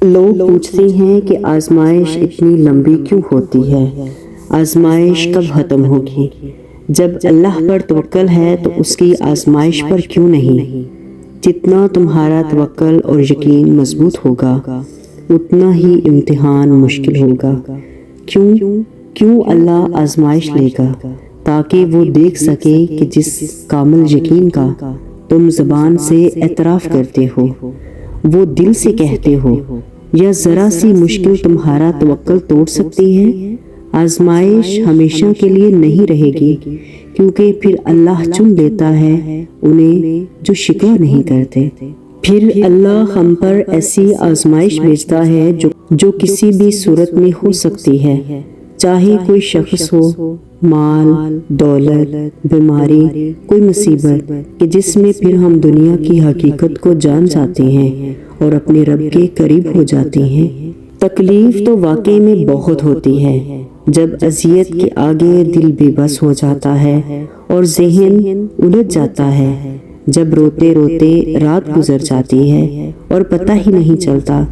لوگ پوچھتے ہیں کہ آزمائش اتنی لمبی کیوں ہوتی ہے، آزمائش کب ختم ہوگی؟ جب اللہ پر توکل ہے تو اس کی آزمائش پر کیوں نہیں؟ جتنا تمہارا توکل اور یقین مضبوط ہوگا اتنا ہی امتحان مشکل ہوگا۔ کیوں اللہ آزمائش لے گا؟ تاکہ وہ دیکھ سکے کہ جس کامل یقین کا تم زبان سے اعتراف کرتے ہو، وہ دل سے کہتے ہو، یا ذرا سی مشکل تمہارا توکل توڑ سکتی ہے۔ آزمائش ہمیشہ کے لیے نہیں رہے گی، کیونکہ پھر اللہ چن لیتا ہے انہیں جو شکوہ نہیں کرتے۔ پھر اللہ ہم پر ایسی آزمائش بھیجتا ہے جو کسی بھی صورت میں ہو سکتی ہے، چاہے کوئی شخص ہو، مال، دولت، بیماری، کوئی مصیبت، کہ جس میں پھر ہم دنیا کی حقیقت کو جان جاتے ہیں اور اپنے رب کے قریب ہو جاتے ہیں۔ تکلیف تو واقعی میں بہت ہوتی ہے، جب اذیت کے آگے دل بے بس ہو جاتا ہے اور ذہن الجھ جاتا ہے، جب روتے روتے رات گزر جاتی ہے اور پتہ ہی نہیں چلتا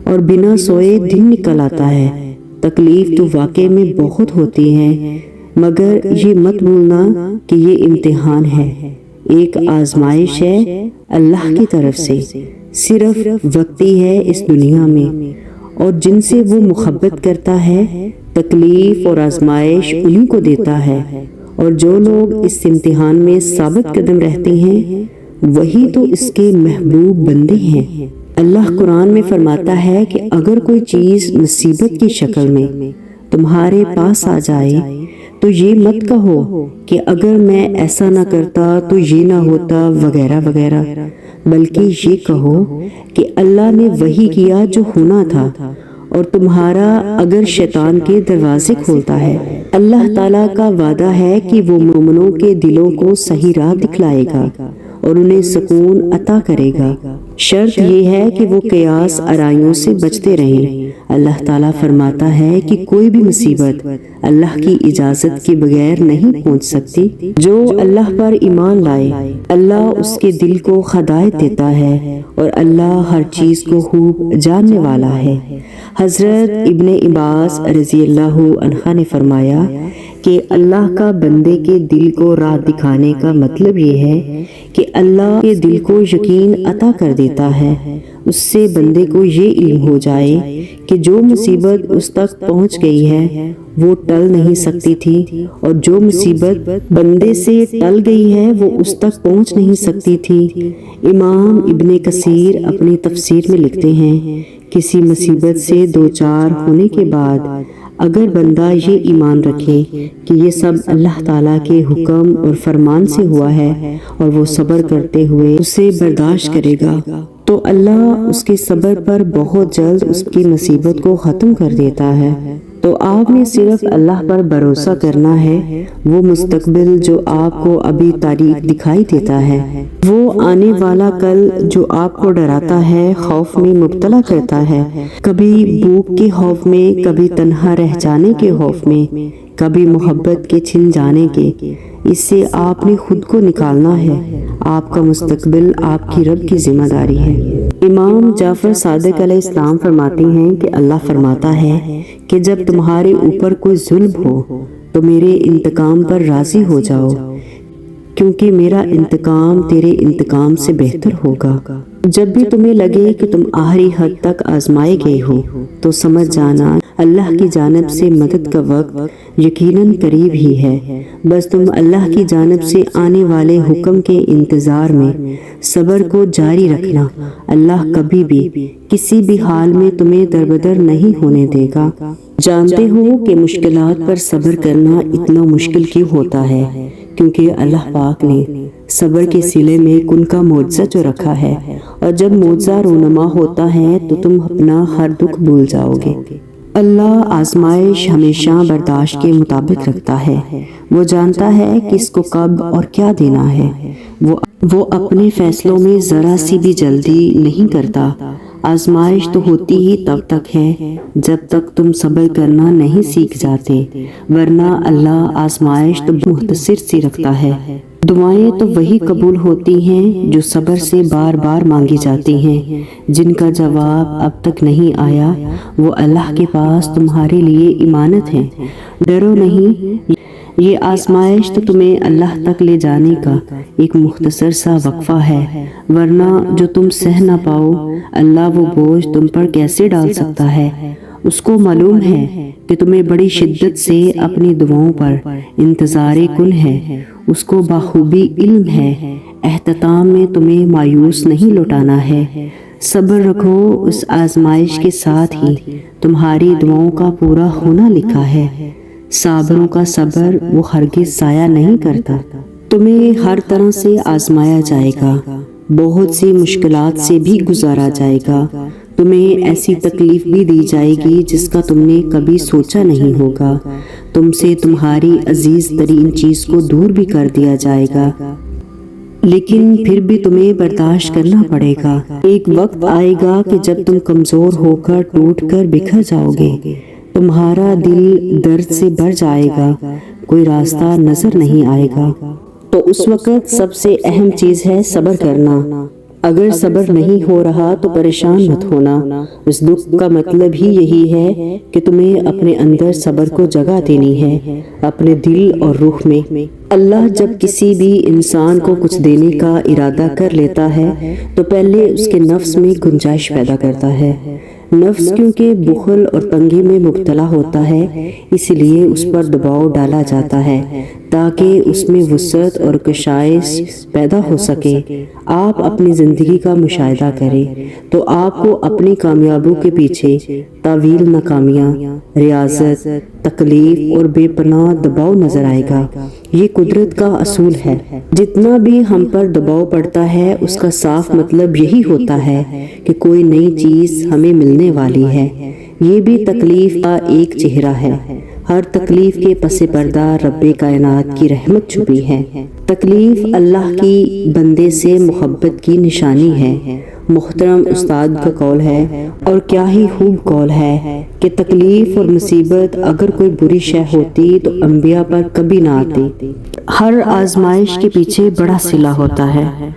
اور بنا سوئے دن نکل آتا ہے۔ تکلیف تو واقعی میں بہت ہوتی ہے، مگر یہ مت بھولنا کہ یہ امتحان ہے، ایک آزمائش ہے اللہ کی طرف سے، صرف وقتی ہے اس دنیا میں، اور جن سے وہ محبت کرتا ہے تکلیف اور آزمائش انہی کو دیتا ہے، اور جو لوگ اس امتحان میں ثابت قدم رہتے ہیں وہی تو اس کے محبوب بندے ہیں۔ اللہ قرآن میں فرماتا ہے کہ اگر کوئی چیز مصیبت کی شکل میں تمہارے پاس آ جائے تو یہ مت کہو کہ اگر میں ایسا نہ کرتا تو یہ نہ ہوتا وغیرہ وغیرہ، بلکہ یہ کہو کہ اللہ نے وہی کیا جو ہونا تھا، اور تمہارا اگر شیطان کے دروازے کھولتا ہے، اللہ تعالیٰ کا وعدہ ہے کہ وہ مومنوں کے دلوں کو صحیح راہ دکھلائے گا اور انہیں سکون عطا کرے گا۔ شرط یہ ہے کہ وہ قیاس آرائیوں سے بچتے رہیں۔ اللہ تعالیٰ فرماتا ہے کہ کوئی بھی مصیبت اللہ کی اجازت کے بغیر نہیں پہنچ سکتی۔ جو اللہ پر ایمان لائے اللہ اس کے دل کو ہدایت دیتا ہے، اور اللہ ہر چیز کو خوب جاننے والا ہے۔ حضرت ابن عباس رضی اللہ عنہ نے فرمایا کہ اللہ کا بندے کے دل کو راہ دکھانے کا مطلب یہ ہے کہ اللہ کے دل کو یقین عطا کر دیتا ہے، اس سے بندے کو یہ علم ہو جائے کہ جو مصیبت اس تک پہنچ گئی ہے وہ ٹل نہیں سکتی تھی، اور جو مصیبت بندے سے ٹل گئی ہے وہ اس تک پہنچ نہیں سکتی تھی۔ امام ابن کثیر اپنی تفسیر میں لکھتے ہیں، کسی مصیبت سے دوچار ہونے کے بعد اگر بندہ یہ ایمان رکھے کہ یہ سب اللہ تعالیٰ کے حکم اور فرمان سے ہوا ہے اور وہ صبر کرتے ہوئے اسے برداشت کرے گا تو اللہ اس کے صبر پر بہت جلد اس کی مصیبت کو ختم کر دیتا ہے۔ تو آپ نے صرف اللہ پر بھروسہ کرنا ہے، وہ مستقبل جو آپ کو ابھی تاریک دکھائی دیتا ہے، وہ آنے والا کل جو آپ کو ڈراتا ہے، خوف میں مبتلا کرتا ہے، کبھی بھوک کے خوف میں، کبھی تنہا رہ جانے کے خوف میں، کبھی محبت کے چھن جانے کے، اس سے آپ نے خود کو نکالنا ہے۔ آپ کا مستقبل آپ کی رب کی ذمہ داری ہے۔ امام جعفر صادق علیہ السلام فرماتے ہیں کہ اللہ فرماتا ہے کہ جب تمہارے اوپر کوئی ظلم ہو تو میرے انتقام پر راضی ہو جاؤ، کیونکہ میرا انتقام تیرے انتقام سے بہتر ہوگا۔ جب بھی تمہیں لگے کہ تم آخری حد تک آزمائے گئے ہو تو سمجھ جانا اللہ کی جانب سے مدد کا وقت یقیناً قریب ہی ہے، بس تم اللہ کی جانب سے آنے والے حکم کے انتظار میں صبر کو جاری رکھنا۔ اللہ کبھی بھی کسی بھی حال میں تمہیں دربدر نہیں ہونے دے گا۔ جانتے ہو کہ مشکلات پر صبر کرنا اتنا مشکل کیوں ہوتا ہے؟ کیونکہ اللہ پاک نے صبر کے صلے میں کن کا معجزہ جو رکھا ہے، اور جب معجزہ رونما ہوتا ہے تو تم اپنا ہر دکھ بھول جاؤ گے۔ اللہ آزمائش ہمیشہ برداشت کے مطابق رکھتا ہے، وہ جانتا ہے کہ اس کو کب اور کیا دینا ہے، وہ اپنے فیصلوں میں ذرا سی بھی جلدی نہیں کرتا۔ آزمائش تو ہوتی ہی تب تک ہے جب تک تم صبر کرنا نہیں سیکھ جاتے، ورنہ اللہ آزمائش تو مختصر سی رکھتا ہے۔ دعائیں تو وہی قبول ہوتی ہیں جو صبر سے بار بار مانگی جاتی ہیں۔ جن کا جواب اب تک نہیں آیا وہ اللہ کے پاس تمہارے لیے امانت ہے۔ ڈرو نہیں، یہ آزمائش تو تمہیں اللہ تک لے جانے کا ایک مختصر سا وقفہ ہے، ورنہ جو تم سہ نہ پاؤ اللہ وہ بوجھ تم پر کیسے ڈال سکتا ہے۔ اس کو معلوم ہے کہ تمہیں بڑی شدت سے اپنی دعاؤں پر انتظار کن ہے۔ اس کو بخوبی علم ہے، اختتام میں تمہیں مایوس نہیں لوٹانا ہے۔ صبر رکھو، اس آزمائش کے ساتھ ہی تمہاری دعاؤں کا پورا ہونا لکھا ہے۔ صابروں کا صبر وہ ہرگز ضائع نہیں کرتا۔ تمہیں ہر طرح سے آزمایا جائے گا، بہت سی مشکلات سے بھی گزارا جائے گا، تمہیں ایسی تکلیف بھی دی جائے گی جس کا تم نے کبھی سوچا نہیں ہوگا، تم سے تمہاری عزیز ترین چیز کو دور بھی کر دیا جائے گا، لیکن پھر بھی تمہیں برداشت کرنا پڑے گا۔ ایک وقت آئے گا کہ جب تم کمزور ہو کر ٹوٹ کر بکھر جاؤ گے، تمہارا دل درد سے بھر جائے گا، کوئی راستہ نظر نہیں آئے گا، تو اس وقت سب سے اہم چیز ہے صبر کرنا۔ اگر صبر نہیں ہو رہا تو پریشان مت ہونا، اس دکھ کا مطلب ہی یہی ہے کہ تمہیں اپنے اندر صبر کو جگہ دینی ہے، اپنے دل اور روح میں۔ اللہ جب کسی بھی انسان کو کچھ دینے کا ارادہ کر لیتا ہے تو پہلے اس کے نفس میں گنجائش پیدا کرتا ہے۔ نفس کیونکہ بخل اور تنگی میں مبتلا ہوتا ہے، اس لیے اس پر دباؤ ڈالا جاتا ہے تاکہ اس میں وسعت اور کشائش پیدا ہو سکے۔ آپ اپنی زندگی کا مشاہدہ کریں تو آپ کو اپنی کامیابیوں کے پیچھے طویل ناکامیاں، ریاضت، تکلیف اور بے پناہ دباؤ نظر آئے گا۔ یہ قدرت کا اصول ہے، جتنا بھی ہم پر دباؤ پڑتا ہے اس کا صاف مطلب یہی ہوتا ہے کہ کوئی نئی چیز ہمیں ملنے والی ہے۔ یہ بھی تکلیف کا ایک چہرہ ہے، ہر تکلیف کے پس پردہ رب کائنات کی رحمت چھپی ہے۔ تکلیف اللہ کی بندے سے محبت کی نشانی ہے۔ محترم استاد کا قول ہے، اور کیا ہی خوب قول ہے، کہ تکلیف اور مصیبت اگر کوئی بری شے ہوتی تو انبیاء پر کبھی نہ آتی۔ ہر آزمائش کے پیچھے بڑا صلہ ہوتا ہے،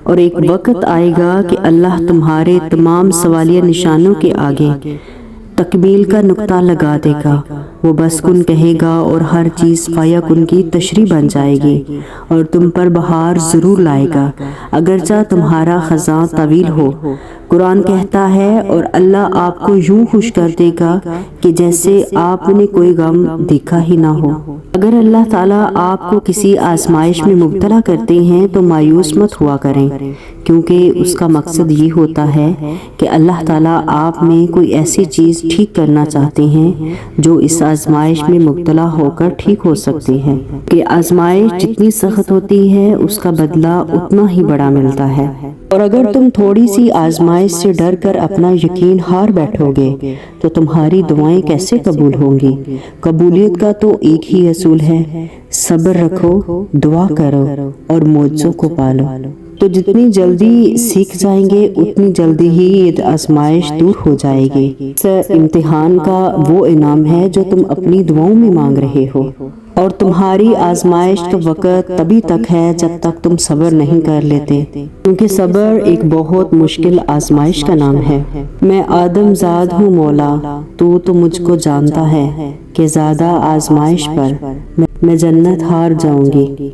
اور ایک وقت آئے گا کہ اللہ تمہارے تمام سوالیہ نشانوں کے آگے تکمیل کا نقطہ لگا دے گا۔ وہ بس کن کہے گا اور ہر چیز فایا کن کی تشریح بن جائے گی، اور تم پر بہار ضرور لائے گا، اگرچہ تمہارا خزاں طویل ہو۔ قرآن کہتا ہے، اور اللہ آپ کو یوں خوش کر دے گا کہ جیسے آپ نے کوئی غم دیکھا ہی نہ ہو۔ اگر اللہ تعالیٰ آپ کو کسی آزمائش میں مبتلا کرتے ہیں تو مایوس مت ہوا کریں، کیونکہ اس کا مقصد یہ ہوتا ہے کہ اللہ تعالیٰ آپ میں کوئی ایسی چیز ٹھیک کرنا چاہتے ہیں جو اس آزمائش میں مبتلا ہو کر ٹھیک ہو سکتی ہے، کہ آزمائش جتنی سخت ہوتی ہے اس کا بدلہ اتنا ہی بڑا ملتا ہے۔ اور اگر تم تھوڑی سی آزمائش سے ڈر کر اپنا یقین ہار بیٹھو گے تو تمہاری دعائیں کیسے قبول ہوں گی؟ قبولیت کا تو ایک ہی اصول ہے، صبر رکھو، دعا کرو اور معجزوں کو پالو، تو جتنی جلدی سیکھ جائیں گے اتنی جلدی ہی یہ آزمائش دور ہو جائے گی۔ اس امتحان کا وہ انعام ہے جو تم اپنی دعاؤں میں مانگ رہے ہو، اور تمہاری آزمائش کا وقت تبھی تک ہے جب تک تم صبر نہیں کر لیتے، کیونکہ صبر ایک بہت مشکل آزمائش کا نام ہے۔ میں آدم زاد ہوں مولا، تو مجھ کو جانتا ہے کہ زیادہ آزمائش پر میں جنت ہار جاؤں گی۔